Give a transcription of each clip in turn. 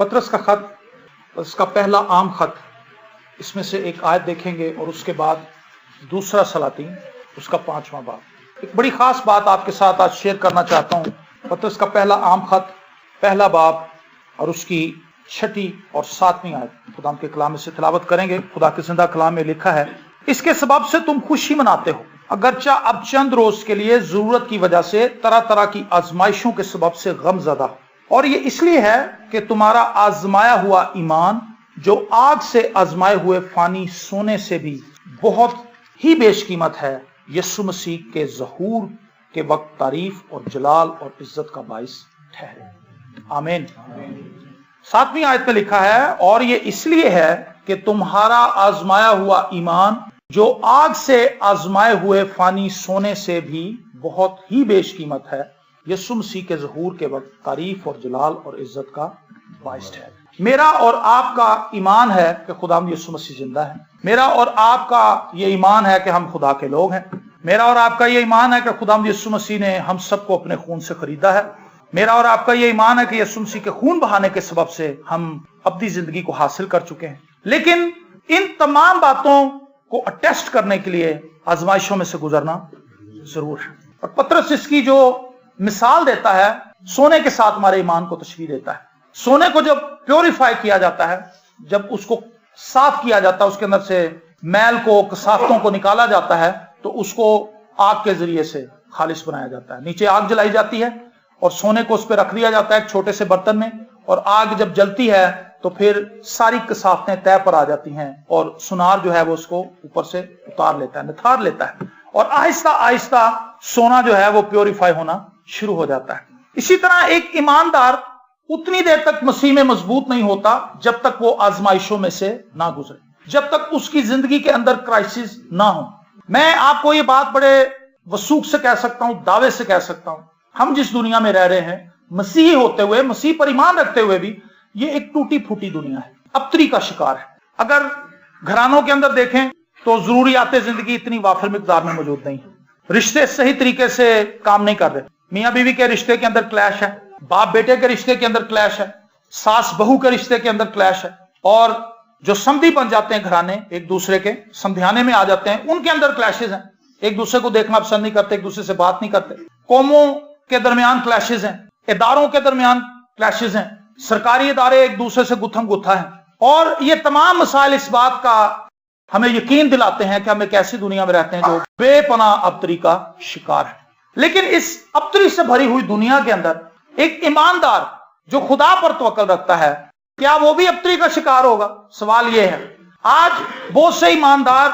پطرس کا خط، اس کا پہلا عام خط، اس میں سے ایک آیت دیکھیں گے اور اس کے بعد دوسرا سلاطین اس کا 5واں باب۔ ایک بڑی خاص بات آپ کے ساتھ آج شیئر کرنا چاہتا ہوں۔ پطرس کا پہلا عام خط، پہلا باب اور اس کی 6 اور 7 آیت خدا کے کلام سے تلاوت کریں گے۔ خدا کے زندہ کلام میں لکھا ہے، اس کے سبب سے تم خوشی مناتے ہو، اگرچہ اب چند روز کے لیے ضرورت کی وجہ سے طرح طرح کی آزمائشوں کے سبب سے غم زدہ ہو، اور یہ اس لیے ہے کہ تمہارا آزمایا ہوا ایمان جو آگ سے آزمائے ہوئے فانی سونے سے بھی بہت ہی بیش قیمت ہے، یسوع مسیح کے ظہور کے وقت تعریف اور جلال اور عزت کا باعث ٹھہرے۔ آمین۔ 7 آیت میں لکھا ہے، اور یہ اس لیے ہے کہ تمہارا آزمایا ہوا ایمان جو آگ سے آزمائے ہوئے فانی سونے سے بھی بہت ہی بیش قیمت ہے، یسوع مسیح کے ظہور کے وقت تعریف اور جلال اور عزت کا باعث ہے۔ میرا اور آپ کا ایمان ہے کہ خداوند یسوع مسیح زندہ ہے۔ میرا اور آپ کا یہ ایمان ہے کہ ہم خدا کے لوگ ہیں۔ میرا اور آپ کا یہ ایمان ہے کہ خداوند یسوع مسیح نے ہم سب کو اپنے خون سے خریدا ہے۔ میرا اور آپ کا یہ ایمان ہے کہ یسوع مسیح کے خون بہانے کے سبب سے ہم ابدی زندگی کو حاصل کر چکے ہیں۔ لیکن ان تمام باتوں کو اٹیسٹ کرنے کے لیے آزمائشوں میں سے گزرنا ضرور ہے، اور پطرس اس کی جو مثال دیتا ہے، سونے کے ساتھ ہمارے ایمان کو تشبیہ دیتا ہے۔ سونے کو جب پیوریفائی کیا جاتا ہے، جب اس کو صاف کیا جاتا ہے، اس کے اندر سے میل کو، کثافتوں کو نکالا جاتا ہے، تو اس کو آگ کے ذریعے سے خالص بنایا جاتا ہے۔ نیچے آگ جلائی جاتی ہے اور سونے کو اس پہ رکھ دیا جاتا ہے ایک چھوٹے سے برتن میں، اور آگ جب جلتی ہے تو پھر ساری کثافتیں طے پر آ جاتی ہیں، اور سونار جو ہے وہ اس کو اوپر سے اتار لیتا ہے، نتھار لیتا ہے، اور آہستہ آہستہ سونا جو ہے وہ پیوریفائی ہونا شروع ہو جاتا ہے۔ اسی طرح ایک ایماندار اتنی دیر تک مسیح میں مضبوط نہیں ہوتا جب تک وہ آزمائشوں میں سے نہ گزرے، جب تک اس کی زندگی کے اندر کرائسس نہ ہو۔ میں آپ کو یہ بات بڑے وثوق سے کہہ سکتا ہوں، دعوے سے کہہ سکتا ہوں، ہم جس دنیا میں رہ رہے ہیں، مسیحی ہوتے ہوئے، مسیح پر ایمان رکھتے ہوئے بھی، یہ ایک ٹوٹی پھوٹی دنیا ہے، ابتری کا شکار ہے۔ اگر گھرانوں کے اندر دیکھیں تو ضروریات زندگی اتنی وافر مقدار میں موجود نہیں ہے، رشتے صحیح طریقے سے کام نہیں کر رہے، میاں بیوی کے رشتے کے اندر کلیش ہے، باپ بیٹے کے رشتے کے اندر کلیش ہے، ساس بہو کے رشتے کے اندر کلیش ہے، اور جو سمدھی بن جاتے ہیں گھرانے ایک دوسرے کے سمدھیانے میں آ جاتے ہیں، ان کے اندر کلیشز ہیں، ایک دوسرے کو دیکھنا پسند نہیں کرتے، ایک دوسرے سے بات نہیں کرتے، قوموں کے درمیان کلیشز ہیں، اداروں کے درمیان کلیشز ہیں، سرکاری ادارے ایک دوسرے سے گتھم گتھا ہیں، اور یہ تمام مسائل اس بات کا ہمیں یقین دلاتے ہیں کہ ہم ایک ایسی دنیا میں رہتے ہیں جو بے پناہ ابتری کا شکار ہے۔ لیکن اس ابتری سے بھری ہوئی دنیا کے اندر ایک ایماندار جو خدا پر توکل رکھتا ہے، کیا وہ بھی ابتری کا شکار ہوگا؟ سوال یہ ہے۔ آج بہت سے ایماندار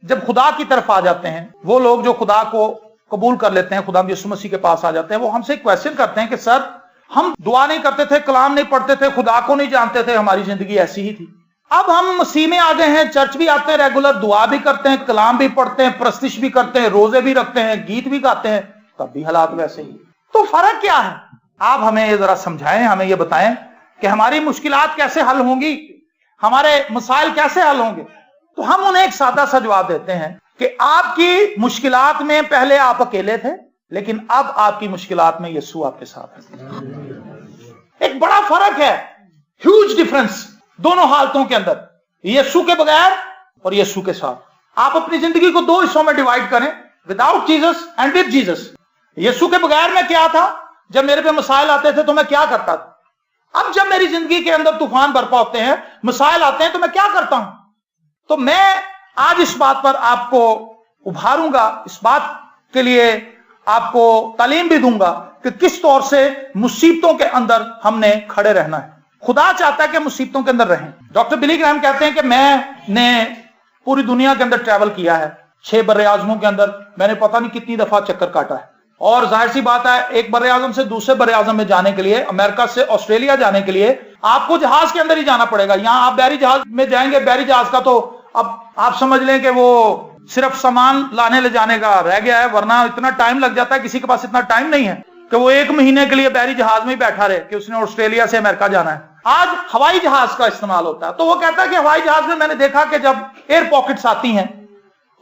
جب خدا کی طرف آ جاتے ہیں، وہ لوگ جو خدا کو قبول کر لیتے ہیں، خدا یسوع مسیح کے پاس آ جاتے ہیں، وہ ہم سے کویسچن کرتے ہیں کہ سر، ہم دعا نہیں کرتے تھے، کلام نہیں پڑھتے تھے، خدا کو نہیں جانتے تھے، ہماری زندگی ایسی ہی تھی، اب ہم مسیح میں آ گئے ہیں، چرچ بھی آتے ہیں، ریگولر دعا بھی کرتے ہیں، کلام بھی پڑھتے ہیں، پرستش بھی کرتے ہیں، روزے بھی رکھتے ہیں، گیت بھی گاتے ہیں، تب بھی حالات ویسے ہی۔ تو فرق کیا ہے؟ آپ ہمیں یہ ذرا سمجھائیں، ہمیں یہ بتائیں کہ ہماری مشکلات کیسے حل ہوں گی، ہمارے مسائل کیسے حل ہوں گے؟ تو ہم انہیں ایک سادہ سا جواب دیتے ہیں کہ آپ کی مشکلات میں پہلے آپ اکیلے تھے، لیکن اب آپ کی مشکلات میں یسوع آپ کے ساتھ ہے۔ ایک بڑا فرق ہے، ہیوج ڈفرنس دونوں حالتوں کے اندر، یسوع کے بغیر اور یسوع کے ساتھ۔ آپ اپنی زندگی کو 2 حصوں میں ڈیوائیڈ کریں، without Jesus and with Jesus. یسوع کے بغیر میں کیا تھا؟ جب میرے پہ مسائل آتے تھے تو میں کیا کرتا تھا؟ اب جب میری زندگی کے اندر طوفان برپا ہوتے ہیں، مسائل آتے ہیں، تو میں کیا کرتا ہوں؟ تو میں آج اس بات پر آپ کو ابھاروں گا، اس بات کے لیے آپ کو تعلیم بھی دوں گا کہ کس طور سے مصیبتوں کے اندر ہم نے کھڑے رہنا ہے۔ خدا چاہتا ہے کہ مصیبتوں کے اندر رہیں۔ ڈاکٹر بلی گراہم کہتے ہیں کہ میں نے پوری دنیا کے اندر ٹریول کیا ہے، 6 بر اعظموں کے اندر میں نے پتہ نہیں کتنی دفعہ چکر کاٹا ہے، اور ظاہر سی بات ہے ایک بر اعظم سے دوسرے بر اعظم میں جانے کے لیے، امریکہ سے آسٹریلیا جانے کے لیے آپ کو جہاز کے اندر ہی جانا پڑے گا۔ یہاں آپ بحری جہاز میں جائیں گے، بحری جہاز کا تو اب آپ سمجھ لیں کہ وہ صرف سامان لانے لے جانے کا رہ گیا ہے، ورنہ اتنا ٹائم لگ جاتا ہے، کسی کے پاس اتنا ٹائم نہیں ہے کہ وہ 1 مہینے کے لیے بحری جہاز میں ہی بیٹھا رہے کہ اس نے آسٹریلیا سے امریکہ جانا ہے۔ آج ہوائی جہاز کا استعمال ہوتا ہے، تو وہ کہتا ہے کہ ہوائی جہاز میں نے دیکھا کہ جب ایئر پاکٹس آتی ہیں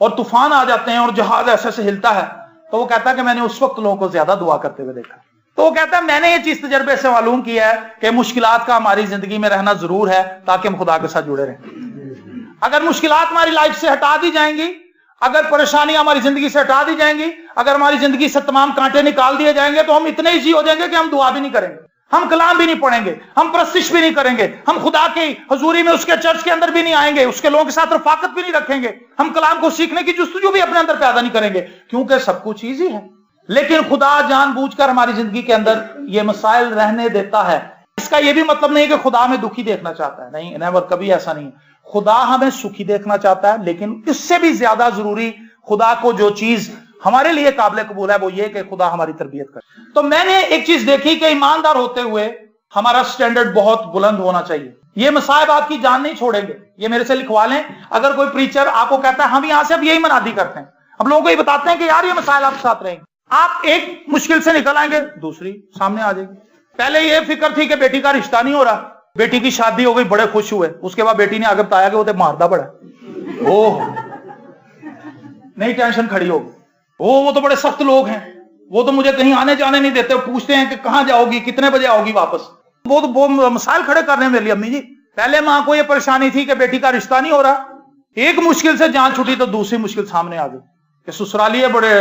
اور طوفان آ جاتے ہیں اور جہاز ایسے سے ہلتا ہے، تو وہ کہتا ہے کہ میں نے اس وقت لوگوں کو زیادہ دعا کرتے ہوئے دیکھا تو وہ کہتا ہے میں نے یہ چیز تجربے سے معلوم کیا ہے کہ مشکلات کا ہماری زندگی میں رہنا ضرور ہے تاکہ ہم خدا کے ساتھ جڑے رہیں۔ اگر مشکلات ہماری لائف سے ہٹا دی جائیں گی، اگر پریشانیاں ہماری زندگی سے ہٹا دی جائیں گی، اگر ہماری زندگی سے تمام کانٹے نکال دیے جائیں گے تو ہم اتنے ایزی ہو جائیں گے کہ ہم دعا بھی نہیں کریں گے، ہم کلام بھی نہیں پڑھیں گے، ہم پرستش بھی نہیں کریں گے، ہم خدا کی حضوری میں اس کے چرچ کے اندر بھی نہیں آئیں گے، اس کے لوگوں کے ساتھ رفاقت بھی نہیں رکھیں گے، ہم کلام کو سیکھنے کی جستجو بھی اپنے اندر پیدا نہیں کریں گے، کیونکہ سب کچھ ایزی ہے۔ لیکن خدا جان بوجھ کر ہماری زندگی کے اندر یہ مسائل رہنے دیتا ہے۔ اس کا یہ بھی مطلب نہیں کہ خدا ہمیں دکھی دیکھنا چاہتا ہے، نہیں، نیور، کبھی ایسا نہیں ہے۔ خدا ہمیں سکھی دیکھنا چاہتا ہے، لیکن اس سے بھی زیادہ ضروری خدا کو جو چیز ہمارے لیے قابل قبول ہے وہ یہ کہ خدا ہماری تربیت کرے۔ تو میں نے ایک چیز دیکھی کہ ایماندار ہوتے ہوئے ہمارا سٹینڈرڈ بہت بلند ہونا چاہیے۔ یہ مصائب آپ کی جان نہیں چھوڑیں گے، یہ میرے سے لکھوا لیں۔ اگر کوئی پریچر آپ کو کہتا ہے ہم یہاں سے اب یہی منادی کرتے ہیں، اب لوگوں کو یہ بتاتے ہیں کہ یار یہ مسائل آپ کے ساتھ رہیں گے، آپ ایک مشکل سے نکل آئیں گے دوسری سامنے آ جائے گی۔ پہلے یہ فکر تھی کہ بیٹی کا رشتہ نہیں ہو رہا، بیٹی کی شادی ہو گئی، بڑے خوش ہوئے، اس کے بعد بیٹی نے آگے بتایا کہ وہ تو ماردہ بڑا نئی ٹینشن کھڑی ہوگی، وہ تو بڑے سخت لوگ ہیں، وہ تو مجھے کہیں آنے جانے نہیں دیتے، پوچھتے ہیں کہ کہاں جاؤ گی، کتنے بجے آؤ گی واپس۔ وہ مسائل کھڑے کرنے میری امی جی۔ پہلے ماں کو یہ پریشانی تھی کہ بیٹی کا رشتہ نہیں ہو رہا، ایک مشکل سے جان چھٹی تو دوسری مشکل سامنے آ گئی کہ سسرالیے بڑے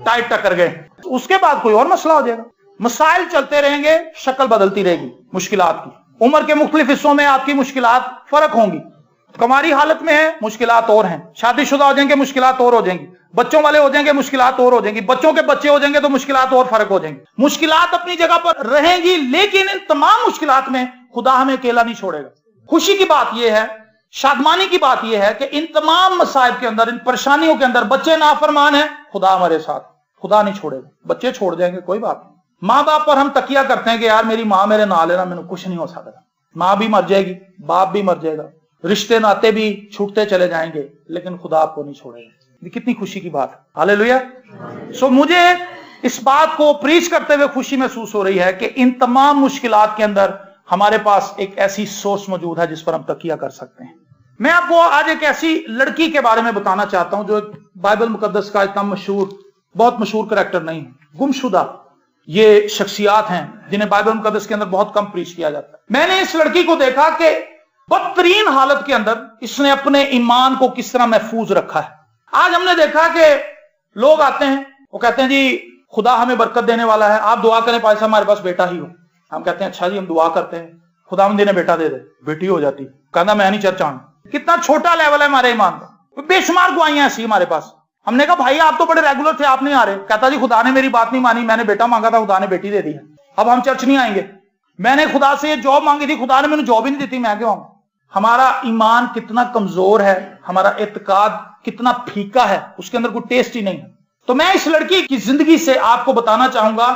ٹائٹ ٹکر گئے، اس کے بعد کوئی اور مسئلہ ہو جائے گا۔ مسائل چلتے رہیں گے، شکل بدلتی رہے گی مشکلات کی، عمر کے مختلف حصوں میں آپ کی مشکلات فرق ہوں گی۔ کماری حالت میں ہے مشکلات اور ہیں، شادی شدہ ہو جائیں گے مشکلات اور ہو جائیں گی، بچوں والے ہو جائیں گے مشکلات اور ہو جائیں گی، بچوں کے بچے ہو جائیں گے تو مشکلات اور فرق ہو جائیں گی۔ مشکلات اپنی جگہ پر رہیں گی، لیکن ان تمام مشکلات میں خدا ہمیں اکیلا نہیں چھوڑے گا۔ خوشی کی بات یہ ہے، شادمانی کی بات یہ ہے کہ ان تمام مصائب کے اندر، ان پریشانیوں کے اندر، بچے نافرمان ہیں، خدا ہمارے ساتھ، خدا نہیں چھوڑے گا۔ بچے چھوڑ جائیں گے کوئی بات نہیں، ماں باپ پر ہم تکیہ کرتے ہیں کہ یار میری ماں میرے نال ہے نا، میں نے کچھ نہیں ہو سکتا، ماں بھی مر جائے گی، باپ بھی مر جائے گا، رشتے ناتے بھی چھوٹتے چلے جائیں گے، لیکن خدا آپ کو نہیں چھوڑے گا۔ یہ کتنی خوشی کی بات ہے، ہاللیلویا۔ سو مجھے اس بات کو پریچ کرتے ہوئے خوشی محسوس ہو رہی ہے کہ ان تمام مشکلات کے اندر ہمارے پاس ایک ایسی سورس موجود ہے جس پر ہم تکیہ کر سکتے ہیں۔ میں آپ کو آج ایک ایسی لڑکی کے بارے میں بتانا چاہتا ہوں جو بائبل مقدس کا اتنا مشہور، بہت مشہور کریکٹر نہیں ہے، گمشدہ یہ شخصیات ہیں جنہیں بائبل مقدس کے اندر بہت کم پریچ کیا جاتا ہے۔ میں نے اس لڑکی کو دیکھا کہ بدترین حالت کے اندر اس نے اپنے ایمان کو کس طرح محفوظ رکھا ہے۔ آج ہم نے دیکھا کہ لوگ آتے ہیں، وہ کہتے ہیں جی خدا ہمیں برکت دینے والا ہے، آپ دعا کریں پائے صاحب ہمارے پاس بیٹا ہی ہو۔ ہم کہتے ہیں اچھا جی ہم دعا کرتے ہیں خدا نے بیٹا دے دے، بیٹی ہو جاتی، کہنا میں نہیں چرچ آنا۔ کتنا چھوٹا لیول ہے ہمارے ایمان کا۔ بے شمار گوائیاں ایسی ہمارے پاس۔ ہم نے کہا بھائی آپ تو بڑے ریگولر تھے، آپ نہیں آ رہے، کہتا جی خدا نے میری بات نہیں مانی، میں نے بیٹا مانگا تھا خدا نے بیٹی دے دی ہے، اب ہم چرچ نہیں آئیں گے۔ میں نے خدا سے یہ جاب مانگی تھی، خدا نے مجھے جاب ہی نہیں دیتی، میں کیوں آؤں؟ ہمارا ایمان کتنا کمزور ہے، ہمارا اعتقاد کتنا پھیکا ہے، اس کے اندر کوئی ٹیسٹ ہی نہیں ہے۔ تو میں اس لڑکی کی زندگی سے آپ کو بتانا چاہوں گا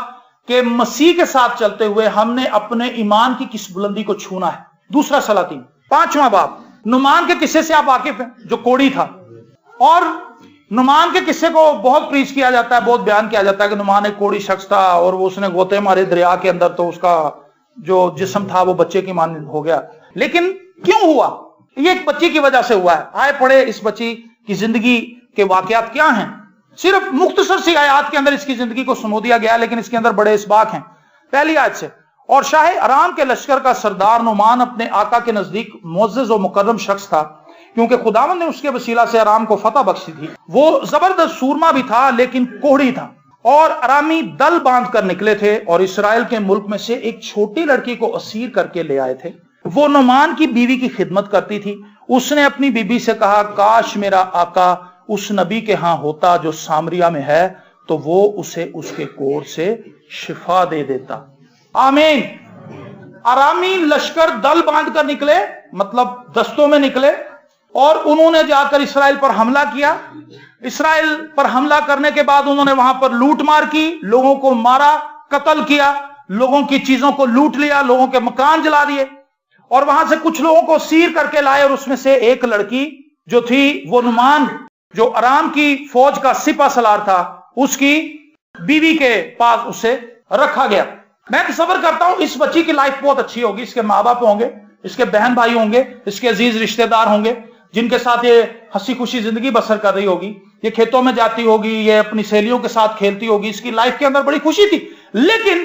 کہ مسیح کے ساتھ چلتے ہوئے ہم نے اپنے ایمان کی کس بلندی کو چھونا ہے۔ دوسرا سلاطین 5واں باب، نعمان کے قصے سے آپ واقف ہیں جو کوڑی تھا، اور نعمان کے قصے کو بہت پریچ کیا جاتا ہے، بہت بیان کیا جاتا ہے کہ نعمان ایک کوڑی شخص تھا اور وہ اس نے گوتے مارے دریا کے اندر تو اس کا جو جسم تھا وہ بچے کی مانند ہو گیا۔ لیکن کیوں ہوا؟ یہ ایک بچی کی وجہ سے ہوا ہے۔ آئے پڑھے اس بچی کی زندگی کے واقعات کیا ہیں، صرف مختصر سی آیات کے اندر اس کی زندگی کو سمو دیا گیا ہے، لیکن اس کے اندر بڑے اسباق ہیں۔ پہلی آیت سے، اور شاہ ارام کے لشکر کا سردار نعمان اپنے آقا کے نزدیک معزز و مکرم شخص تھا، کیونکہ خداوند نے اس کے وسیلہ سے ارام کو فتح بخشی تھی۔ وہ زبردست سورما بھی تھا لیکن کوڑی تھا، اور ارامی دل باندھ کر نکلے تھے اور اسرائیل کے ملک میں سے ایک چھوٹی لڑکی کو اسیر کر کے لے آئے تھے۔ وہ نعمان کی بیوی کی خدمت کرتی تھی۔ اس نے اپنی بیوی سے کہا کاش میرا آقا اس نبی کے ہاں ہوتا جو سامریا میں ہے، تو وہ اسے اس کے کوڑ سے شفا دے دیتا۔ آمین۔ ارامی لشکر دل باندھ کر نکلے، مطلب دستوں میں نکلے، اور انہوں نے جا کر اسرائیل پر حملہ کیا۔ اسرائیل پر حملہ کرنے کے بعد انہوں نے وہاں پر لوٹ مار کی، لوگوں کو مارا، قتل کیا، لوگوں کی چیزوں کو لوٹ لیا، لوگوں کے مکان جلا دیے، اور وہاں سے کچھ لوگوں کو سیر کر کے لائے، اور اس میں سے ایک لڑکی جو تھی وہ نعمان جو ارام کی فوج کا سپہ سالار تھا، اس کی بیوی کے پاس اسے رکھا گیا۔ میں تصور کرتا ہوں اس بچی کی لائف بہت اچھی ہوگی، اس کے ماں باپ ہوں گے، اس کے بہن بھائی ہوں گے، اس کے عزیز رشتہ دار ہوں گے جن کے ساتھ یہ ہنسی خوشی زندگی بسر کر رہی ہوگی، یہ کھیتوں میں جاتی ہوگی، یہ اپنی سہیلیوں کے ساتھ کھیلتی ہوگی، اس کی لائف کے اندر بڑی خوشی تھی۔ لیکن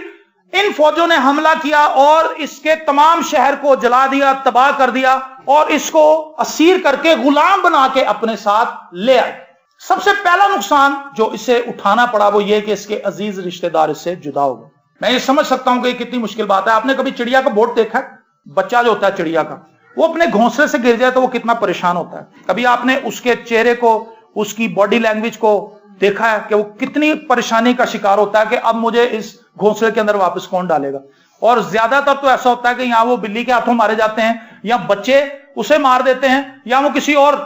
इन फौजों ने हमला किया और इसके तमाम शहर को जला दिया, तबाह कर दिया और इसको असीर करके गुलाम बना के अपने साथ ले आए। सबसे पहला नुकसान जो इसे उठाना पड़ा वो ये कि इसके अजीज रिश्तेदार इससे जुदा हो गए। मैं ये समझ सकता हूं कि कितनी मुश्किल बात है। आपने कभी चिड़िया का बोर्ड देखा है? बच्चा जो होता है चिड़िया का, वो अपने घोंसले से गिर जाए तो वो कितना परेशान होता है। कभी आपने उसके चेहरे को, उसकी बॉडी लैंग्वेज को देखा है कि वो कितनी परेशानी का शिकार होता है कि अब मुझे इस घोंसले के अंदर वापस कौन डालेगा। और ज्यादातर तो ऐसा होता है कि यहां वो बिल्ली के हाथों मारे जाते हैं, या बच्चे उसे मार देते हैं, या वो किसी और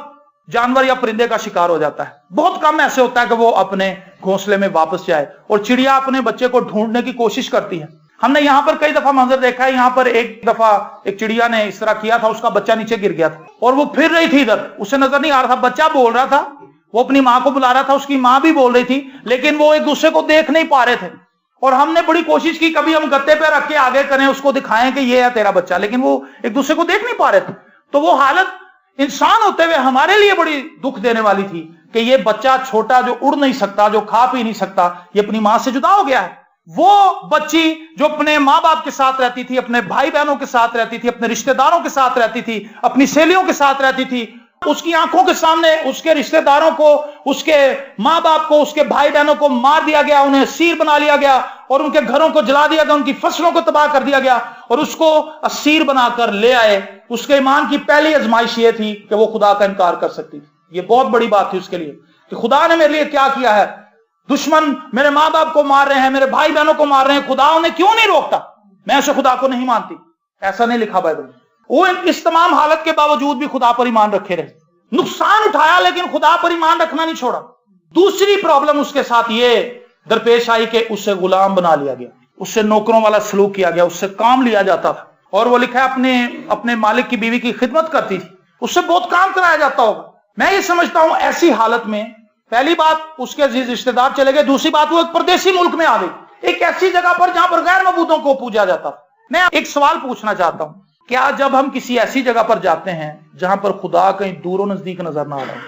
जानवर या परिंदे का शिकार हो जाता है। बहुत कम ऐसे होता है कि वो अपने घोंसले में वापस जाए। और चिड़िया अपने बच्चे को ढूंढने की कोशिश करती है। हमने यहां पर कई दफा मंजर देखा है। यहां पर एक दफा एक चिड़िया ने इस तरह किया था, उसका बच्चा नीचे गिर गया था और वो फिर रही थी इधर, उसे नजर नहीं आ रहा था। बच्चा बोल रहा था, वो अपनी मां को बुला रहा था, उसकी मां भी बोल रही थी, लेकिन वो एक दूसरे को देख नहीं पा रहे थे। और हमने बड़ी कोशिश की, कभी हम गत्ते पे रख के आगे करें, उसको दिखाएं कि ये है तेरा बच्चा, लेकिन वो एक दूसरे को देख नहीं पा रहे थे। तो वो हालत इंसान होते हुए हमारे लिए बड़ी दुख देने वाली थी कि ये बच्चा छोटा जो उड़ नहीं सकता, जो खा पी नहीं सकता, ये अपनी मां से जुदा हो गया है। वो बच्ची जो अपने मां बाप के साथ रहती थी, अपने भाई बहनों के साथ रहती थी, अपने रिश्तेदारों के साथ रहती थी, अपनी सहेलियों के साथ रहती थी, उसकी आंखों के सामने उसके रिश्तेदारों को, उसके मां बाप को, उसके भाई बहनों को मार दिया गया, उन्हें असीर बना लिया गया और उनके घरों को जला दिया गया, उनकी फसलों को तबाह कर दिया गया और उसको असीर बनाकर ले आए। उसके ईमान की पहली आजमाइश ये थी कि वो खुदा का इनकार कर सकती थी। ये बहुत बड़ी बात थी उसके लिए कि खुदा ने मेरे लिए क्या किया है। दुश्मन मेरे मां बाप को मार रहे हैं, मेरे भाई बहनों को मार रहे हैं, खुदा उन्हें क्यों नहीं रोकता? मैं ऐसे खुदा को नहीं मानती। ऐसा नहीं लिखा बाइबल में। वो इस तमाम हालत के बावजूद भी खुदा पर ईमान रखे रहे, नुकसान उठाया लेकिन खुदा पर ईमान रखना नहीं छोड़ा। दूसरी प्रॉब्लम उसके साथ ये दरपेश आई कि उससे गुलाम बना लिया गया, उससे नौकरों वाला सलूक किया गया, उससे काम लिया जाता था। और वो लिखा है अपने मालिक की बीवी की खिदमत करती थी, उससे बहुत काम कराया जाता होगा। मैं ये समझता हूं ऐसी हालत में पहली बात उसके अजीज रिश्तेदार चले गए, दूसरी बात वो एक परदेसी मुल्क में आ गई, एक ऐसी जगह पर जहां पर गैर मबूदों को पूजा जाता था। मैं एक सवाल पूछना चाहता हूं, क्या जब हम किसी ऐसी जगह पर जाते हैं जहां पर खुदा कहीं दूरों नजदीक नजर ना आ रहा है,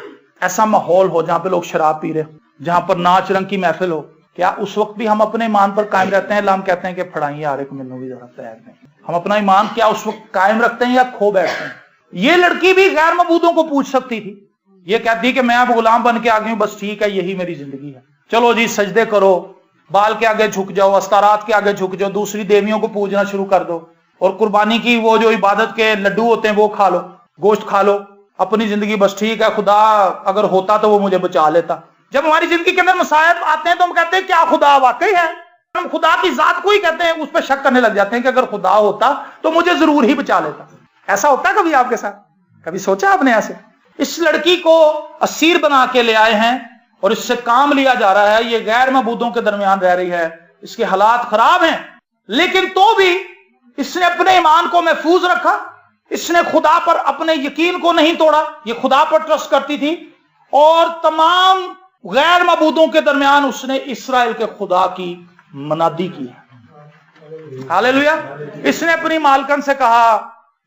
ऐसा माहौल हो जहां पे लोग शराब पी रहे हो, जहां पर नाच रंग की महफिल हो, क्या उस वक्त भी हम अपने ईमान पर कायम रहते हैं? हम कहते हैं कि फड़ाई यार एक मिलू भी जरा तैयार नहीं, हम अपना ईमान क्या उस वक्त कायम रखते हैं या खो बैठते हैं? ये लड़की भी गैर मबूदों को पूछ सकती थी। ये कहती कि मैं अब गुलाम बन के आ गई हूं, बस ठीक है, यही मेरी जिंदगी है, चलो जी सजदे करो, बाल के आगे झुक जाओ, अस्तारात के आगे झुक जाओ, दूसरी देवियों को पूजना शुरू कर दो और कुर्बानी की वो जो इबादत के लड्डू होते हैं वो खा लो, गोश्त खा लो, अपनी जिंदगी बस ठीक है, खुदा अगर होता तो वो मुझे बचा लेता। जब हमारी जिंदगी के अंदर मसायब आते हैं तो हम कहते हैं क्या खुदा वाकई है? हम खुदा की जात को ही कहते हैं, उस पर शक करने लग जाते हैं कि अगर खुदा होता तो मुझे जरूर ही बचा लेता। ऐसा होता है कभी आपके साथ? कभी सोचा आपने ऐसे? इस लड़की को असीर बना के ले आए हैं और इससे काम लिया जा रहा है, ये गैर मबूदों के दरमियान रह रही है, इसके हालात खराब हैं, लेकिन तो भी इसने अपने ईमान को महफूज रखा, इसने खुदा पर अपने यकीन को नहीं तोड़ा, ये खुदा पर ट्रस्ट करती थी और तमाम गैर मबूदों के दरमियान उसने इस्राएल के खुदा की मनादी की है। हालेलुया। इसने अपनी मालकन से कहा,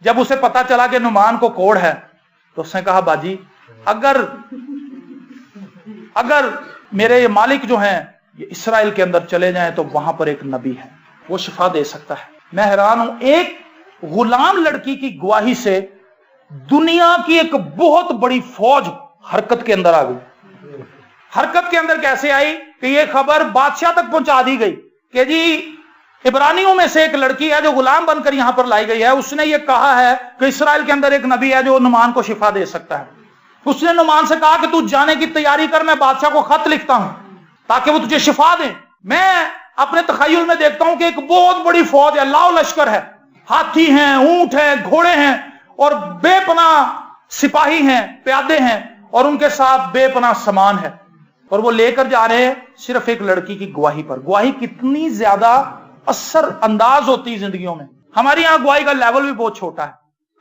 जब उसे पता चला कि नुमान को कोढ़ है, तो उसने कहा बाजी अगर मेरे ये मालिक जो हैं ये इस्राएल के अंदर चले जाएं तो वहां पर एक नबी है, वो शिफा दे सकता है। मैं हैरान हूं, एक गुलाम लड़की की गवाही से दुनिया की एक बहुत बड़ी फौज हरकत के अंदर आ गई। हरकत के अंदर कैसे आई कि ये खबर बादशाह तक पहुंचा दी गई कि जी इब्रानियों में से एक लड़की है जो गुलाम बनकर यहां पर लाई गई है, उसने ये कहा है कि इस्राएल के अंदर एक नबी है जो नुमान को शिफा दे सकता है। उसने नुमान से कहा कि तू जाने की तैयारी कर, मैं बादशाह को खत लिखता हूं ताकि वो तुझे शिफा दे। मैं अपने तखय्युल में देखता हूं कि एक बहुत बड़ी फौज है, लाओ लश्कर है, हाथी हैं, ऊंट हैं, घोड़े हैं और बेपनाह सिपाही हैं, प्यादे हैं और उनके साथ बेपनाह सामान है और वो लेकर जा रहे हैं सिर्फ एक लड़की की गवाही पर। गवाही कितनी ज्यादा असर अंदाज होती है जिंदगियों में। हमारे यहां गवाही का लेवल भी बहुत छोटा है,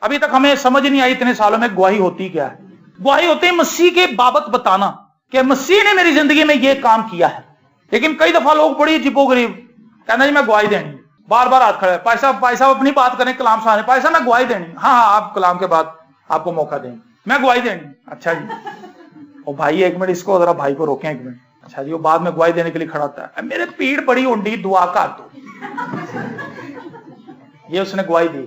अभी तक हमें समझ नहीं आई इतने सालों में गवाही होती क्या है। गवाही होती है मसीह के बाबत बताना कि मसीह ने मेरी जिंदगी में यह काम किया है। लेकिन कई दफा लोग बड़ी अजीबोगरीब कहना जी मैं गवाही देनी, बार बार हाथ खड़े, पैसा अपनी बात करें कलाम सुनाने, पैसा मैं गवाही देनी, हाँ आप कलाम के बाद आपको मौका देंगे, मैं गवाही देनी। अच्छा जी, ओ भाई एक मिनट, इसको जरा भाई को रोकें एक मिनट, अच्छा जी, वो बाद में गवाही देने के लिए खड़ा होता है, मेरे पीड़ बड़ी उंडी, दुआ कर दो। ये उसने गवाही दी,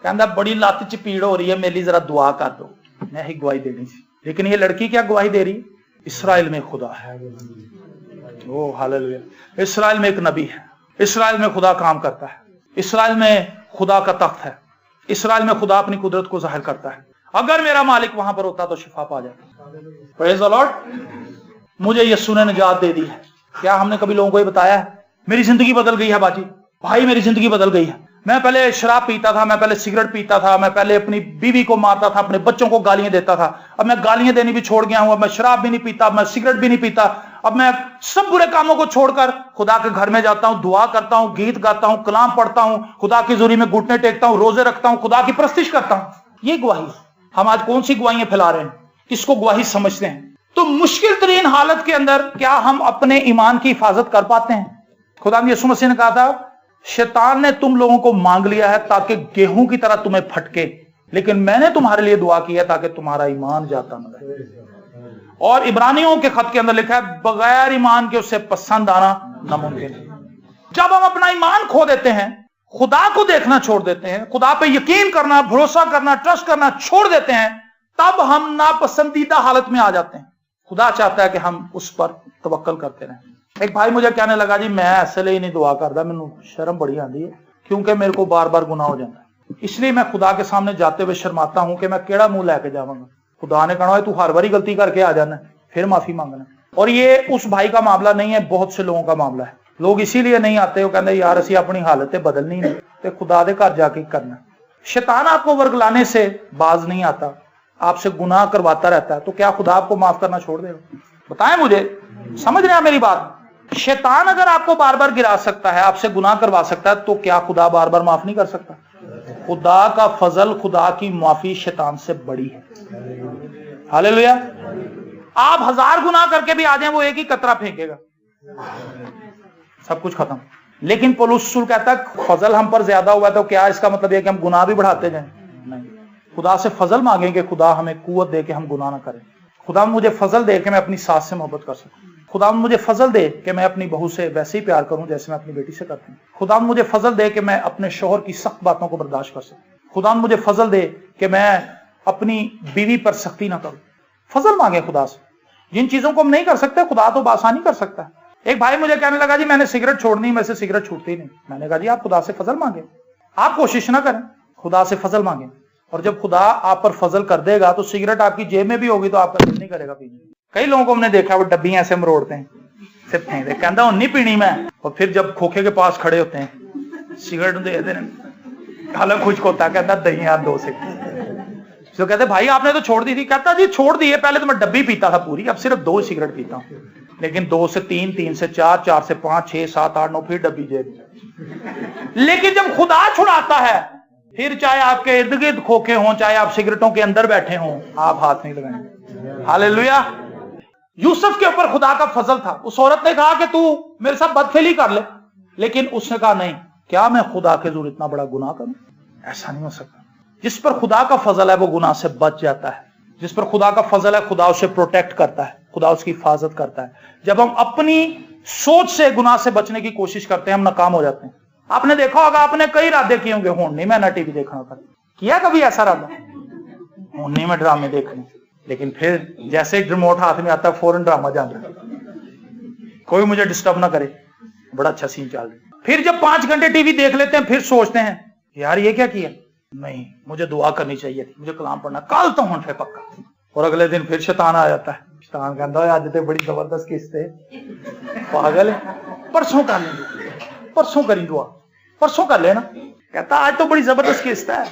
कहता बड़ी लत च पीड़ हो रही है, मेरी जरा दुआ कर दो, मैं ही गवाही देनी थी। लेकिन ये लड़की क्या गवाही दे रही? इसराइल में खुदा है। ओ हालेलुया। इसराइल में एक नबी है, इसराइल में खुदा काम करता है, इसराइल में खुदा का तख्त है, इसराइल में खुदा अपनी कुदरत को जाहिर करता है। अगर मेरा मालिक वहां पर होता तो शिफा पा जाता। Praise the Lord. मुझे यीशु ने निजात दे दी है। क्या हमने कभी लोगों को ये बताया है? मेरी जिंदगी बदल गई है बाजी, भाई मेरी जिंदगी बदल गई है। मैं पहले शराब पीता था, मैं पहले सिगरेट पीता था, मैं पहले अपनी बीवी को मारता था, अपने बच्चों को गालियां देता था, अब मैं गालियां देनी भी छोड़ गया हूं, अब मैं शराब भी नहीं पीता, अब मैं सिगरेट भी नहीं पीता, अब मैं सब बुरे कामों को छोड़कर खुदा के घर में जाता हूं, दुआ करता हूं, गीत गाता हूं, कलाम पढ़ता हूं, खुदा की हुजूरी में घुटने टेकता हूं, रोजे रखता हूं, खुदा की परस्तिश करता हूं। ये गवाही। हम आज कौन सी गवाहियां फैला रहे हैं? किसको गवाही समझते हैं? तो मुश्किल तरीन हालत के अंदर क्या हम अपने ईमान की हिफाजत कर पाते हैं? खुदा यीशु मसीह ने कहा था, शैतान ने तुम लोगों को मांग लिया है ताकि गेहूं की तरह तुम्हें फटके, लेकिन मैंने तुम्हारे लिए दुआ की है ताकि तुम्हारा ईमान जाता न रहे। और इब्रानियों के खत के अंदर लिखा है, बगैर ईमान के उससे पसंद आना नामुमकिन है। जब हम अपना ईमान खो देते हैं, खुदा को देखना छोड़ देते हैं, खुदा पे यकीन करना, भरोसा करना, ट्रस्ट करना छोड़ देते हैं, तब हम नापसंदीदा हालत में आ जाते हैं। खुदा चाहता है कि हम उस पर तवक्कल करते रहें। एक भाई मुझे कहने लगा, जी मैं ऐसे लिए नहीं दुआ करता, मैनू शर्म बड़ी आती है क्योंकि मेरे को बार बार गुनाह हो जाता है, इसलिए मैं खुदा के सामने जाते हुए शर्माता हूं कि मैं केड़ा मुंह लैके जावांगा। खुदा ने कहना है तू हर बारी गलती करके आ जाना, फिर माफी मांगना। और ये उस भाई का मामला नहीं है, बहुत से लोगों का मामला है। लोग इसीलिए नहीं आते, वो कहते यार असी अपनी हालत बदलनी नहीं, तो खुदा दे घर जाके करना। शैतान आपको वर्गलाने से बाज नहीं आता, आपसे गुनाह करवाता रहता है, तो क्या खुदा आपको माफ करना छोड़ देगा? बताएं मुझे, समझ रहे हैं मेरी बात? शैतान अगर आपको बार बार गिरा सकता है, आपसे गुनाह करवा सकता है, तो क्या खुदा बार बार माफ नहीं कर सकता? खुदा का फजल, खुदा की माफी शैतान से बड़ी है। हालेलुया। आप 1000 गुनाह करके भी आ जाएं, वो एक ही कतरा फेंकेगा, सब कुछ खत्म। लेकिन पौलुस रसूल कहता है फजल हम पर ज्यादा हुआ, तो क्या इसका मतलब है कि हम गुनाह भी बढ़ाते जाएं? नहीं। खुदा से फजल मांगेंगे, खुदा हमें कुव्वत दे के हम गुनाह ना करें। खुदा मुझे फजल दे के मैं अपनी सास से मोहब्बत कर सकूं। खुदा मुझे फजल दे कि मैं अपनी बहू से वैसे ही प्यार करूं जैसे मैं अपनी बेटी से करता हूं। खुदा मुझे फजल दे कि मैं अपने शोहर की सख्त बातों को बर्दाश्त कर सकूं। खुदा मुझे फजल दे कि मैं अपनी बीवी पर सख्ती ना करूं। फजल मांगे खुदा से। जिन चीजों को हम नहीं कर सकते, खुदा तो बासानी कर सकता है। एक भाई मुझे कहने लगा, जी मैंने सिगरेट छोड़नी, मैं से सिगरेट छूटती नहीं। मैंने कहा जी आप खुदा से फजल मांगे, आप कोशिश ना करें, खुदा से फजल मांगे। और जब खुदा आप पर फजल कर देगा तो सिगरेट आपकी जेब में भी होगी तो आपका दिल नहीं करेगा पीने। कई लोगों को हमने देखा वो डब्बी ऐसे मरोड़ते हैं, सिर्फ फेंक दे, कहता हूं नहीं पीनी मैं, और फिर जब खोखे के पास खड़े होते हैं सिगरेट दे देने, हालांकि खुश होता है, कहता दही यार 2 से। तो कहते भाई आपने तो छोड़ दी थी। कहता जी छोड़ दी है, पहले तो मैं डब्बी पीता था पूरी, अब सिर्फ 2 सिगरेट पीता हूं। लेकिन 2 से 3, 3 से 4, 4 से 5, 6, 7, 8, 9 फिर डब्बी जेब। लेकिन जब खुदा छुड़ाता है, फिर चाहे आपके इर्द गिर्द खोखे हों, चाहे आप सिगरेटों के अंदर बैठे हों, आप हाथ नहीं लगाएंगे। हालेलुया। यूसुफ के ऊपर खुदा का फजल था। उस औरत ने कहा कि तू मेरे साथ बदफेली कर ले, लेकिन उसने कहा नहीं, क्या मैं खुदा के जुर्म इतना बड़ा गुनाह करूं? ऐसा नहीं हो सकता। जिस पर खुदा का फजल है वो गुनाह से बच जाता है। जिस पर खुदा का फजल है, खुदा उसे प्रोटेक्ट करता है, खुदा उसकी हिफाजत करता है। जब हम अपनी सोच से गुनाह से बचने की कोशिश करते हैं, हम नाकाम हो जाते हैं। आपने देखा होगा, आपने कई इरादे किए होंगे, हूं नहीं मैं ना टीवी देखना था, किया कभी ऐसा इरादा? हूं नहीं मैं ड्रामे देखने, लेकिन फिर जैसे ही रिमोट हाथ में आता है फौरन ड्रामा जाना, कोई मुझे डिस्टर्ब ना करे, बड़ा अच्छा सीन चल रहा। फिर जब 5 घंटे टीवी देख लेते हैं, फिर सोचते हैं यार ये क्या किया, नहीं मुझे दुआ करनी चाहिए थी, मुझे कलाम पढ़ना, कल तो हूं फिर पक्का। और अगले दिन फिर शैतान आ जाता है। शैतान कहता है आज तो बड़ी जबरदस्त किस्त है, पागल है, परसों कर लेंगे, परसों करी दुआ, परसों कर लेना। कहता आज तो बड़ी जबरदस्त किस्त है,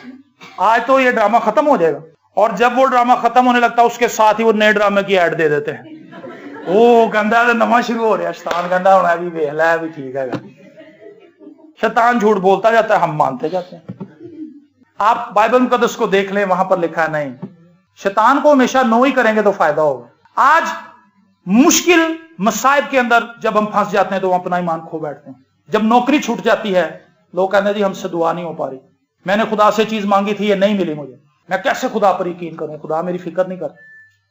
आज तो ये ड्रामा खत्म हो जाएगा। और जब वो ड्रामा खत्म होने लगता है, उसके साथ ही वो नए ड्रामे की ऐड दे देते हैं। ओ कहता है नवा शुरू हो रहा है। शैतान कहता होना भी वेख ला, भी ठीक है। शैतान झूठ बोलता जाता है, हम मानते जाते हैं। आप बाइबल मुकद्दस को देख लें, वहां पर लिखा है नहीं, शैतान को हमेशा नो ही करेंगे तो फायदा होगा। आज मुश्किल मसाइब के अंदर जब हम फंस जाते हैं तो हम अपना ईमान खो बैठते हैं। जब नौकरी छूट जाती है, लोग कहते हैं जी हमसे दुआ नहीं हो पा रही, मैंने खुदा से चीज मांगी थी, ये नहीं मिली मुझे, मैं कैसे खुदा पर यकीन करूं, खुदा मेरी फिक्र नहीं करता।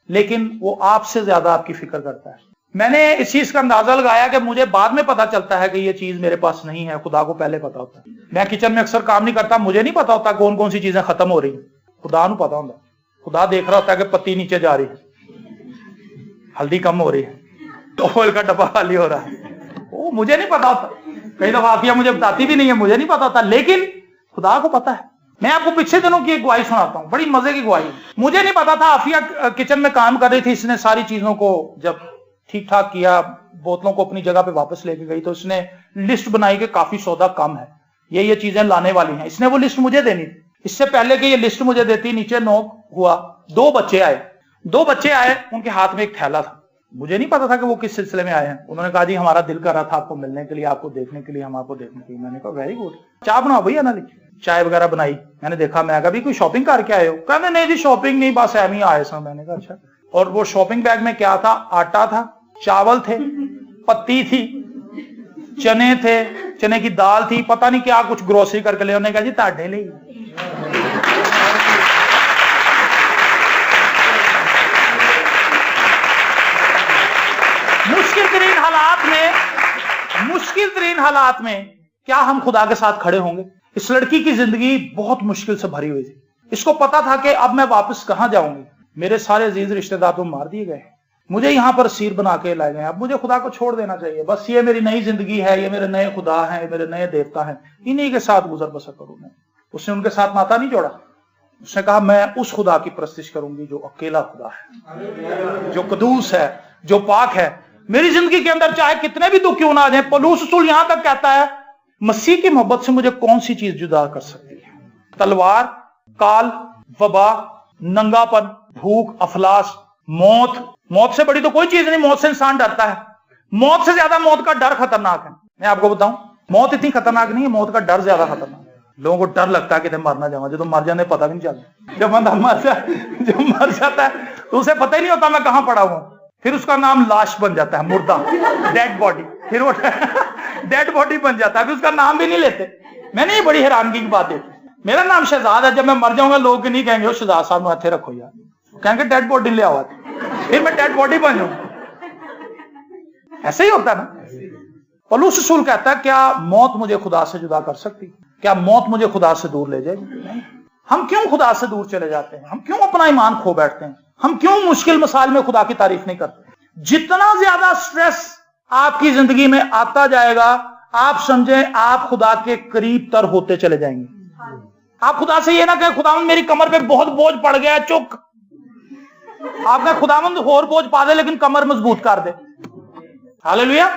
लेकिन वो आपसे ज्यादा आपकी फिक्र करता है। میں نے اس چیز کا اندازہ لگایا کہ مجھے بعد میں پتا چلتا ہے کہ یہ چیز میرے پاس نہیں ہے، خدا کو پہلے پتا ہوتا ہے۔ میں کچن میں اکثر کام نہیں کرتا، مجھے نہیں پتا ہوتا کون کون سی چیزیں ختم ہو رہی ہیں، خدا نو پتا ہوتا۔ خدا دیکھ رہا ہوتا ہے کہ پتی نیچے جا رہی ہے، ہلدی کم ہو رہی ہے، آئل کا ڈبہ خالی ہو رہا ہے، وہ مجھے نہیں پتا ہوتا۔ کئی دفعہ عافیہ مجھے بتاتی بھی نہیں ہے، مجھے نہیں پتا ہوتا، لیکن خدا کو پتا ہے۔ میں آپ کو پچھلے دنوں کی ایک گواہی سناتا ہوں، بڑی مزے کی گواہی۔ مجھے نہیں پتا تھا، عافیہ کچن میں کام کر رہی تھی، اس نے ساری چیزوں کو جب ٹھیک ٹھاک کیا، بوتلوں کو اپنی جگہ پہ واپس لے کے گئی، تو اس نے لسٹ بنائی کہ کافی سودا کم ہے، یہ چیزیں لانے والی ہیں۔ اس نے وہ لسٹ مجھے دینی تھی۔ اس سے پہلے کہ یہ لسٹ مجھے دیتی، نیچے نوک ہوا، دو بچے آئے، ان کے ہاتھ میں ایک تھیلا تھا۔ مجھے نہیں پتا تھا کہ وہ کس سلسلے میں آئے ہیں۔ انہوں نے کہا جی ہمارا دل کر رہا تھا آپ کو ملنے کے لیے، آپ کو دیکھنے کے لیے، ہم آپ کو دیکھنے کے لیے۔ میں نے کہا ویری گڈ، چائے بناؤ بھیا نا، چائے وغیرہ بنائی۔ میں نے دیکھا، میں کہا بھی کوئی شاپنگ کر کے آئے ہو؟ کہتے نہیں جی شاپنگ نہیں، بس ایویں آئے سا۔ میں نے کہا اچھا۔ اور وہ شاپنگ بیگ میں کیا تھا؟ آٹا تھا، چاول تھے، پتی تھی، چنے تھے، چنے کی دال تھی، پتہ نہیں کیا کچھ گروسری کر کے لے۔ انہوں نے کہا جی تاڑے لے۔ مشکل ترین حالات میں کیا ہم خدا کے ساتھ کھڑے ہوں گے؟ اس لڑکی کی زندگی بہت مشکل سے بھری ہوئی تھی۔ اس کو پتا تھا کہ اب میں واپس کہاں جاؤں گی، میرے سارے عزیز رشتہ دار تو مار دیے گئے، مجھے یہاں پر اسیر بنا کے لائے گئے، اب مجھے خدا کو چھوڑ دینا چاہیے، بس یہ میری نئی زندگی ہے، یہ میرے نئے خدا ہیں، یہ میرے نئے دیوتا ہیں، انہی کے ساتھ گزر بسر کروں میں۔ اس نے ان کے ساتھ ناتا نہیں جوڑا، اس نے کہا میں اس خدا کی پرستش کروں گی جو اکیلا خدا ہے، جو قدوس ہے، جو پاک ہے۔ میری زندگی کے اندر چاہے کتنے بھی دکھ کیوں نہ آ جائیں، پولس رسول یہاں تک کہتا ہے مسیح کی محبت سے مجھے کون سی چیز جدا کر سکتی ہے؟ تلوار، کال، وبا، ننگا پن، بھوک، افلاس، موت سے بڑی تو کوئی چیز نہیں۔ موت سے انسان ڈرتا ہے، موت سے زیادہ موت کا ڈر خطرناک ہے۔ میں آپ کو بتاؤں، موت اتنی خطرناک نہیں ہے، موت کا ڈر زیادہ خطرناک ہے۔ لوگوں کو ڈر لگتا ہے کہ مرنا جاؤں، جب مر جانے پتہ بھی نہیں چلتا۔ جب بندہ مر جاتا ہے تو اسے پتہ ہی نہیں ہوتا میں کہاں پڑا ہوں، پھر اس کا نام لاش بن جاتا ہے، مردہ، ڈیڈ باڈی، پھر وہ ڈیڈ باڈی بن جاتا ہے، پھر اس کا نام بھی نہیں لیتے۔ میں نے یہ بڑی حیرانگی کی بات دیکھی، میرا نام شہزاد ہے، جب میں مر جاؤں گا لوگ نہیں کہیں گے وہ شہزاد صاحب نے ہاتھے رکھو یار، کہیں گے ڈیڈ باڈی لے آؤ، پھر میں ڈیڈ باڈی بن جاؤں۔ ایسے ہی ہوتا ہے نا۔ پولس رسول کہتا ہے کیا موت مجھے خدا سے جدا کر سکتی؟ کیا موت مجھے خدا سے دور لے جائے گی؟ نہیں۔ ہم کیوں خدا سے دور چلے جاتے ہیں؟ ہم کیوں اپنا ایمان کھو بیٹھتے ہیں؟ ہم کیوں مشکل مسائل میں خدا کی تعریف نہیں کرتے؟ جتنا زیادہ سٹریس آپ کی زندگی میں آتا جائے گا، آپ سمجھیں آپ خدا کے قریب تر ہوتے چلے جائیں گے۔ آپ خدا سے یہ نہ کہیں خداوند میری کمر پہ بہت بوجھ پڑ گیا ہے، چک۔ آپ کہیں خداوند اور بوجھ پا دے لیکن کمر مضبوط کر دے۔ ہاللیلویا۔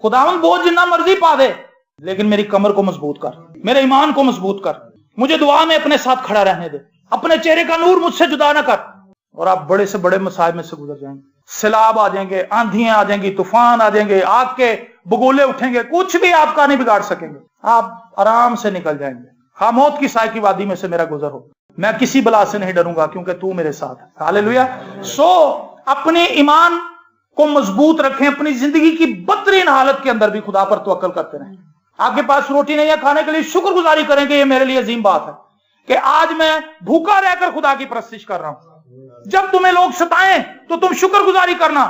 خداوند بوجھ جتنا مرضی پا دے لیکن میری کمر کو مضبوط کر، میرے ایمان کو مضبوط کر، مجھے دعا میں اپنے ساتھ کھڑا رہنے دے، اپنے چہرے کا نور مجھ سے جدا نہ کر، اور آپ بڑے سے بڑے مسائل میں سے گزر جائیں گے۔ سیلاب آ جائیں گے، آندھیاں آ جائیں گی، طوفان آ جائیں گے، آگ کے بگولے اٹھیں گے، کچھ بھی آپ کا نہیں بگاڑ سکیں گے، آپ آرام سے نکل جائیں گے۔ خواہ موت کی سائے کی وادی میں سے میرا گزر ہو، میں کسی بلا سے نہیں ڈروں گا کیونکہ تو میرے ساتھ ہے۔ ہاللیلویا۔ اپنے ایمان کو مضبوط رکھیں، اپنی زندگی کی بدترین حالت کے اندر بھی خدا پر توکل کرتے رہیں۔ آپ کے پاس روٹی نہیں ہے کھانے کے لیے، شکر گزاری کریں کہ یہ میرے لیے عظیم بات ہے کہ آج میں بھوکا رہ کر خدا کی پرستش کر رہا ہوں۔ جب تمہیں لوگ ستائیں تو تم شکر گزاری کرنا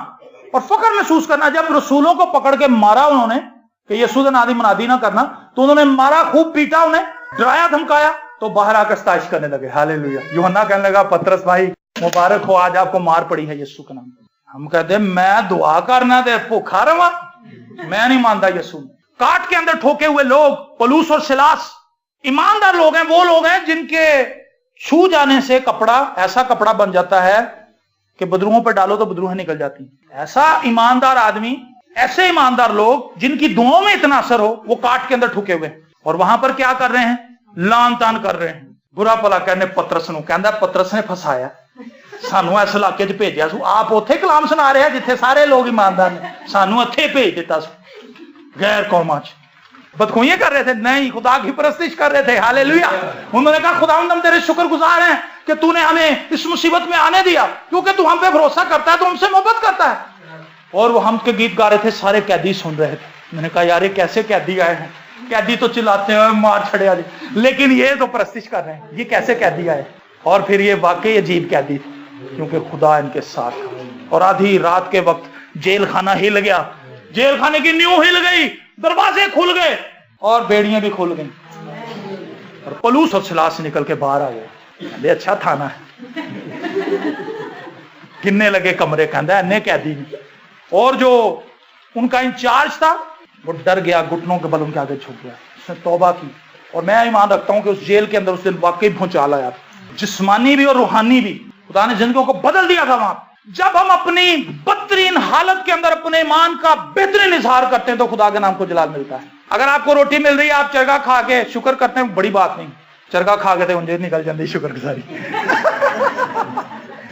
اور فخر محسوس کرنا۔ جب رسولوں کو پکڑ کے مارا انہوں نے کہ یسوع نادی منادی نہ کرنا، تو انہوں نے مارا، خوب پیٹا، انہیں ڈرایا دھمکایا، تو باہر آ کر ستائش کرنے لگے۔ ہاللیلویا۔ یوحنا کہنے لگا پترس بھائی مبارک ہو، آج آپ کو مار پڑی ہے یسوع کے نام۔ ہم کہتے ہیں میں دعا کرنا دے بھوکھا رہا، میں نہیں مانتا یسوع۔ کاٹ کے اندر ٹھوکے ہوئے لوگ، پولس اور سلاس ایماندار لوگ ہیں، وہ لوگ ہیں جن کے چھو جانے سے کپڑا ایسا کپڑا بن جاتا ہے کہ بدروہوں پہ ڈالو تو بدروہیں نکل جاتی ہیں۔ ایسا ایماندار آدمی، ایسے ایماندار لوگ جن کی دعاؤں میں اتنا اثر ہو، وہ کاٹ کے اندر ٹھکے ہوئے، اور وہاں پر کیا کر رہے ہیں؟ لان تان کر رہے ہیں، برا بھلا کہنے پترس نو، کہندا پترس نے پھسایا سانو اس علاقے چ بھیجیا سو، آپ اوتھے کلام سنا رہے ہیں جتھے سارے لوگ ایماندار نے، سانو اتھے بھیج دیتا سو غیر قوماں چ۔ بدخوئیاں کر رہے تھے؟ نہیں، خدا کی پرستش کر رہے تھے۔ ہاللیلویا۔ انہوں نے کہا خداوند ہم تیرے شکر گزار ہیں کہ تو نے ہمیں اس مصیبت میں آنے دیا، کیونکہ تو ہم پہ بھروسہ کرتا ہے، تو ہم سے محبت کرتا ہے۔ اور وہ ہم کے گیت گا رہے تھے، سارے قیدی سن رہے تھے۔ میں نے کہا یار یہ کیسے قیدی آئے ہیں؟ قیدی تو چلاتے ہیں مار چھڑیا جی، لیکن یہ تو پرستش کر رہے ہیں، یہ کیسے قیدی آئے؟ اور پھر یہ واقعی عجیب قیدی تھے کیونکہ خدا ان کے ساتھ تھا۔ اور آدھی رات کے وقت जेल खाना हिल गया, जेल खाने की नींव हिल गई, दरवाजे खुल गए और बेड़ियां भी खुल गई और पलूस और सिलास निकल के बाहर आ गए। अच्छा थाना है। किन्ने लगे कमरे, कहता है कैदी नहीं। और जो उनका इंचार्ज था वो डर गया, घुटनों के बल उनके आगे झुक गया, उसने तौबा की। और मैं ईमान रखता हूं कि उस जेल के अंदर उस दिन वाकई भूचाल आया, जिस्मानी भी और रूहानी भी। खुदा ने जिंदगियों को बदल दिया था वहां। जब हम अपनी बदतरीन हालत के अंदर अपने ईमान का बेहतरीन इजहार करते हैं तो खुदा के नाम को जलाल मिलता है। अगर आपको रोटी मिल रही है, आप चरगा खा के शुक्र करते हैं, बड़ी बात नहीं। चरगा खा के मुझे निकल जाती शुक्रगुजारी।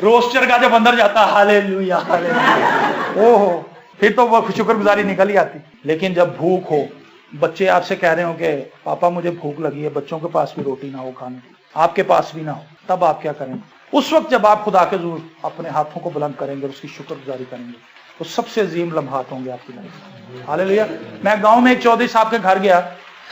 रोज चरगा जब अंदर जाता, हालेलुया हालेलुया, ओहो, फिर तो वो शुक्रगुजारी निकल ही आती। लेकिन जब भूख हो, बच्चे आपसे कह रहे हो कि पापा मुझे भूख लगी है, बच्चों के पास भी रोटी ना हो खाने, आपके पास भी ना हो, तब आप क्या करेंगे? उस वक्त जब आप खुदा के हुजूर अपने हाथों को बुलंद करेंगे, उसकी शुक्रगुजारी करेंगे, तो सबसे अजीम लम्हात होंगे आपकी लाइफ। हालेलुया। मैं गांव में एक चौधरी साहब के घर गया।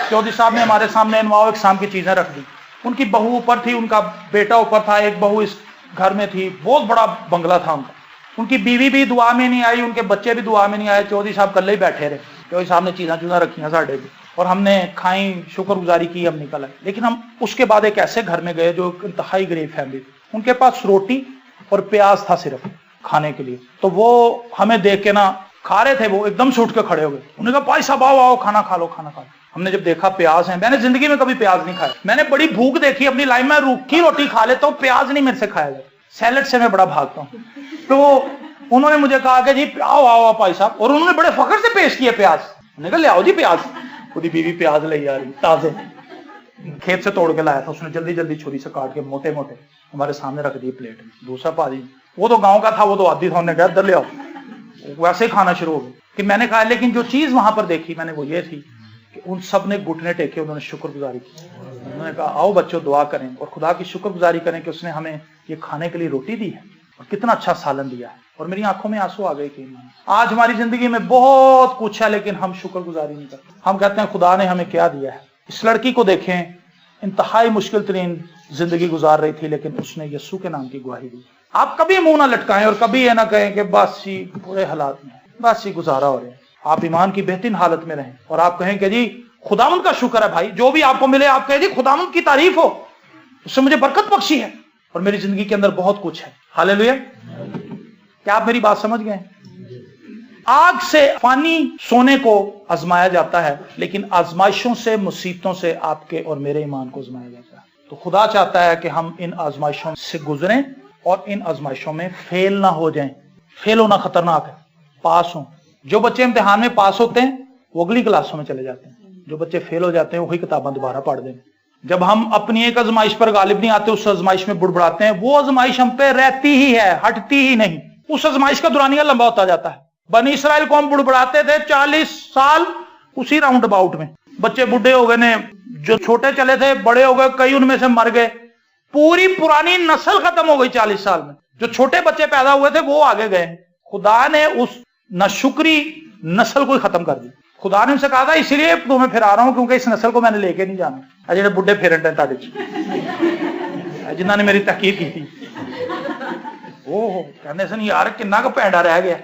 चौधरी साहब ने हमारे सामने नवाओ इकसाम की चीजें रख दी। उनकी बहू ऊपर थी, उनका बेटा ऊपर था, एक बहू इस घर में थी, बहुत बड़ा बंगला था उनका। उनकी बीवी भी दुआ में नहीं आई, उनके बच्चे भी दुआ में नहीं आए। चौधरी साहब कल्ले ही बैठे रहे। चौधरी साहब ने चीज़ां चूज़ां रखियां साढ़े भी, और हमने खाई, शुक्रगुजारी की, हम निकल आए। लेकिन हम उसके बाद एक ऐसे घर में गए जो इंतहाई गरीब फैमिली थी। उनके पास रोटी और प्याज था सिर्फ खाने के लिए। तो वो हमें देख के ना, खा रहे थे, वो एकदम से उठ के खड़े हो गए। उन्होंने कहा भाई साहब आओ आओ, खाना खा लो, खाना खा लो। हमने जब देखा प्याज है, मैंने जिंदगी में कभी प्याज नहीं खाया। मैंने बड़ी भूख देखी अपनी लाइफ में, रूखी रोटी खा लेता हूँ, प्याज नहीं मेरे से खाया जाए। सैलेड से मैं बड़ा भागता हूँ। तो उन्होंने मुझे कहा कि जी आओ आओ भाई साहब, और उन्होंने बड़े फखर से पेश किया प्याज। मैंने कहा ले आओ जी प्याज। पूरी बीवी प्याज ले आ रही, ताजे खेत से तोड़ के लाया था उसने, जल्दी जल्दी छुरी से काट के मोटे मोटे हमारे सामने रख दिए प्लेट में। दूसरा पाजी, वो तो गांव का था, वो तो आदि था, उन्होंने कहा इधर ले आओ। वैसे ही खाना शुरू हो गया कि मैंने कहा। लेकिन जो चीज वहां पर देखी मैंने वो ये थी कि उन सब ने घुटने टेके, उन्होंने शुक्रगुजारी की। उन्होंने कहा आओ बच्चों दुआ करें और खुदा की शुक्रगुजारी करें कि उसने हमें ये खाने के लिए रोटी दी है और कितना अच्छा सालन दिया है। और मेरी आंखों में आंसू आ गए कि आज हमारी जिंदगी में बहुत कुछ है लेकिन हम शुक्रगुजारी नहीं करते। हम कहते हैं खुदा ने हमें क्या दिया है। इस लड़की को देखें, इंतहाई मुश्किल तरीन जिंदगी गुजार रही थी, लेकिन उसने यीशु के नाम की गवाही दी। आप कभी मुंह ना लटकाएं और कभी ये ना कहें कि बस ही बुरे हालात में, बस ही गुजारा हो रहे हैं। आप ईमान की बेहतरीन हालत में रहें और आप कहें कि जी खुदावंद का शुक्र है भाई, जो भी आपको मिले आप कहें जी खुदावंद की तारीफ हो, उससे मुझे बरकत बख्शी है और मेरी जिंदगी के अंदर बहुत कुछ है। हालेलुया। क्या आप मेरी बात समझ गए? आग से फानी सोने को आजमाया जाता है, लेकिन आजमाइशों से, मुसीबतों से आपके और मेरे ईमान को आजमाया जाता है। तो खुदा चाहता है कि हम इन आजमाइशों से गुजरें और इन आजमाइशों में फेल ना हो जाएं। फेल होना खतरनाक है, पास हो। जो बच्चे इम्तिहान में पास होते हैं वो अगली क्लासों में चले जाते हैं, जो बच्चे फेल हो जाते हैं वही किताबें दोबारा पढ़ देंगे। जब हम अपनी एक आजमाइश पर गालिब नहीं आते, उस आजमाइश में बुड़बुड़ाते हैं, वो आजमाइश हम पे रहती ही है, हटती ही नहीं। उस आजमाइश का दुरानिया लंबा होता जाता है। बनी इसराइल को हम बुड़बुड़ाते थे 40 साल उसी राउंड अबाउट में। बच्चे बुढ़े हो गए ने, जो छोटे चले थे बड़े हो गए, कई उनमें से मर गए। पूरी पुरानी नस्ल खत्म हो गई 40 साल में। जो छोटे बच्चे पैदा हुए थे वो आगे गए। खुदा ने उस नाशुक्री नस्ल को ही खत्म कर दी। खुदा ने उनसे कहा था इसलिए तुम्हें फिरा रहा हूं क्योंकि इस नस्ल को मैंने लेके नहीं जाना। अजय बुढ़े फेरेंट है ताड़े जिन्होंने मेरी तहकीर की थी। ओह कहने से नहीं यार किन्ना का पैंडा रह गया।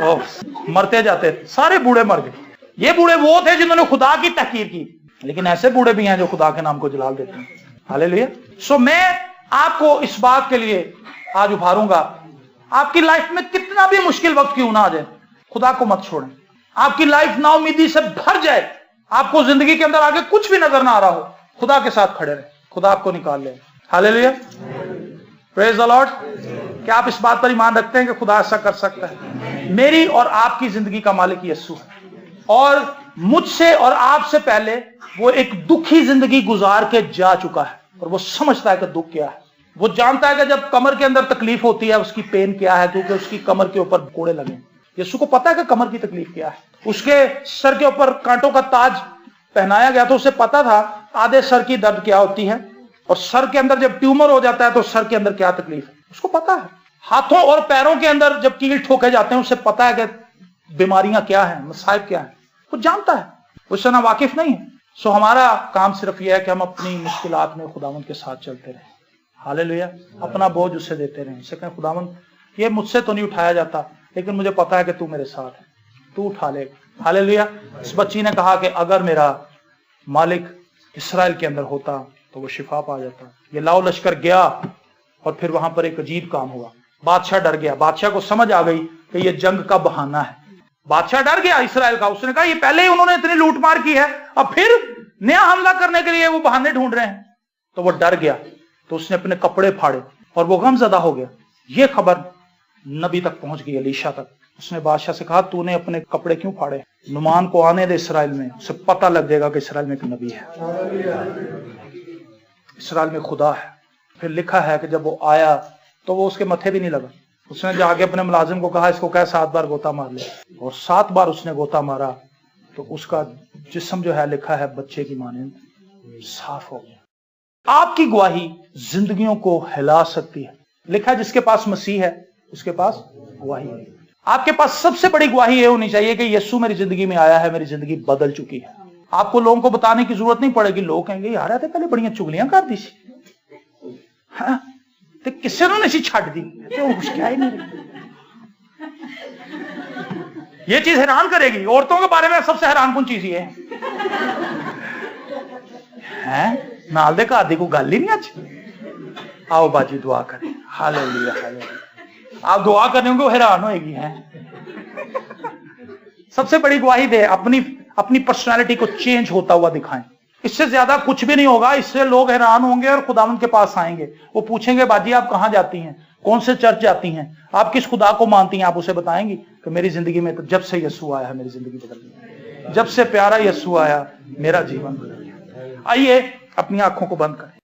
ओह मरते जाते सारे बूढ़े मर गए। ये बूढ़े वो थे जिन्होंने खुदा की तहकीर की, लेकिन ऐसे बूढ़े भी हैं जो खुदा के नाम को जलाल देते हैं। हालेलुया। सो मैं आपको इस बात के लिए आज उभारूंगा, आपकी लाइफ में कितना भी मुश्किल वक्त क्यों ना आ जाए, खुदा को मत छोड़ें। आपकी लाइफ नाउमीदी से भर जाए, आपको जिंदगी के अंदर आगे कुछ भी नजर ना आ रहा हो, खुदा के साथ खड़े रहे, खुदा आपको निकाल ले। हालेलुया। Praise the Lord. क्या आप इस बात पर ईमान रखते हैं कि खुदा ऐसा कर सकता है? मेरी और आपकी जिंदगी का मालिक यीशु है, और मुझसे और आपसे पहले वो एक दुखी जिंदगी गुजार के जा चुका है, और वो समझता है कि दुख क्या है। वो जानता है कि जब कमर के अंदर तकलीफ होती है उसकी पेन क्या है, क्योंकि उसकी कमर के ऊपर कोड़े लगे। यीशु को पता है कि कमर की तकलीफ क्या है। उसके सर के ऊपर कांटों का ताज पहनाया गया तो उसे पता था आधे सर की दर्द क्या होती है, और सर के अंदर जब ट्यूमर हो जाता है तो सर के अंदर क्या तकलीफ है, उसको पता है। हाथों और पैरों के अंदर जब कील ठोके जाते हैं उसे पता है कि बीमारियां क्या है, मसाइब क्या है, वो जानता है, उससे ना वाकिफ नहीं है। सो हमारा काम सिर्फ यह है कि हम अपनी मुश्किलात में खुदावंद के साथ चलते रहें। हालेलुया। अपना बोझ उसे देते रहें, उसे कहें खुदावंद ये मुझसे तो नहीं उठाया जाता, लेकिन मुझे पता है कि तू मेरे साथ है, तू उठा लेगा। हालेलुया। इस बच्ची ने कहा कि अगर मेरा मालिक इसराइल के अंदर होता तो वो शिफा पा जाता। ये लाओ लश्कर गया और फिर वहां पर एक अजीब काम हुआ। बादशाह डर गया, बादशाह को समझ आ गई कि ये जंग का बहाना है। बादशाह डर गया इसराइल का, उसने कहा ये पहले ही उन्होंने इतनी लूट मार की है, अब फिर नया हमला करने के लिए वो बहाने ढूंढ रहे हैं। तो वो डर गया, तो उसने अपने कपड़े फाड़े और वो गमजदा हो गया। ये खबर नबी तक पहुंच गई, एलीशा तक। उसने बादशाह से कहा तूने अपने कपड़े क्यों फाड़े? नुमान को आने दे इसराइल में, उसे पता लग जाएगा कि इसराइल में एक नबी है, इसराइल में खुदा है। फिर लिखा है कि जब वो आया तो वो उसके मथे भी नहीं लगा। उसने जाके अपने मुलाजिम को कहा इसको कह 7 बार गोता मार ले, और 7 बार उसने गोता मारा तो उसका जिस्म जो है, लिखा है बच्चे की माने साफ हो गया। आपकी गवाही जिंदगियों को हिला सकती है। लिखा है जिसके पास मसीह है उसके पास गवाही है। आपके पास सबसे बड़ी गवाही ये होनी चाहिए कि यीशु मेरी जिंदगी में आया है, मेरी जिंदगी बदल चुकी है। आपको लोगों को बताने की जरूरत नहीं पड़ेगी। लोग कहेंगे यार आते पहले बड़ियां चुगलियां कर दी सी, हाँ तो किसी ने नहीं छड़ दी, तो मुश्किल ही नहीं। ये चीज हैरान करेगी। औरतों के बारे में सबसे हैरान कौन चीज ये है, नाल दे घर दी कोई गल ही नहीं। आज आओ बाजी दुआ करें। Hallelujah hallelujah. आप दुआ करने को हैरान होएगी है। सबसे बड़ी गवाही दे, अपनी पर्सनालिटी को चेंज होता हुआ दिखाएं। इससे ज्यादा कुछ भी नहीं होगा। इससे लोग हैरान होंगे और खुदावंद के पास आएंगे। वो पूछेंगे बाजी आप कहां जाती हैं, कौन से चर्च जाती हैं, आप किस खुदा को मानती हैं? आप उसे बताएंगी कि मेरी जिंदगी में तो जब से यीशु आया है मेरी जिंदगी बदल गई, जब से प्यारा यीशु आया मेरा जीवन बदल गया। आइए अपनी आंखों को बंद करें।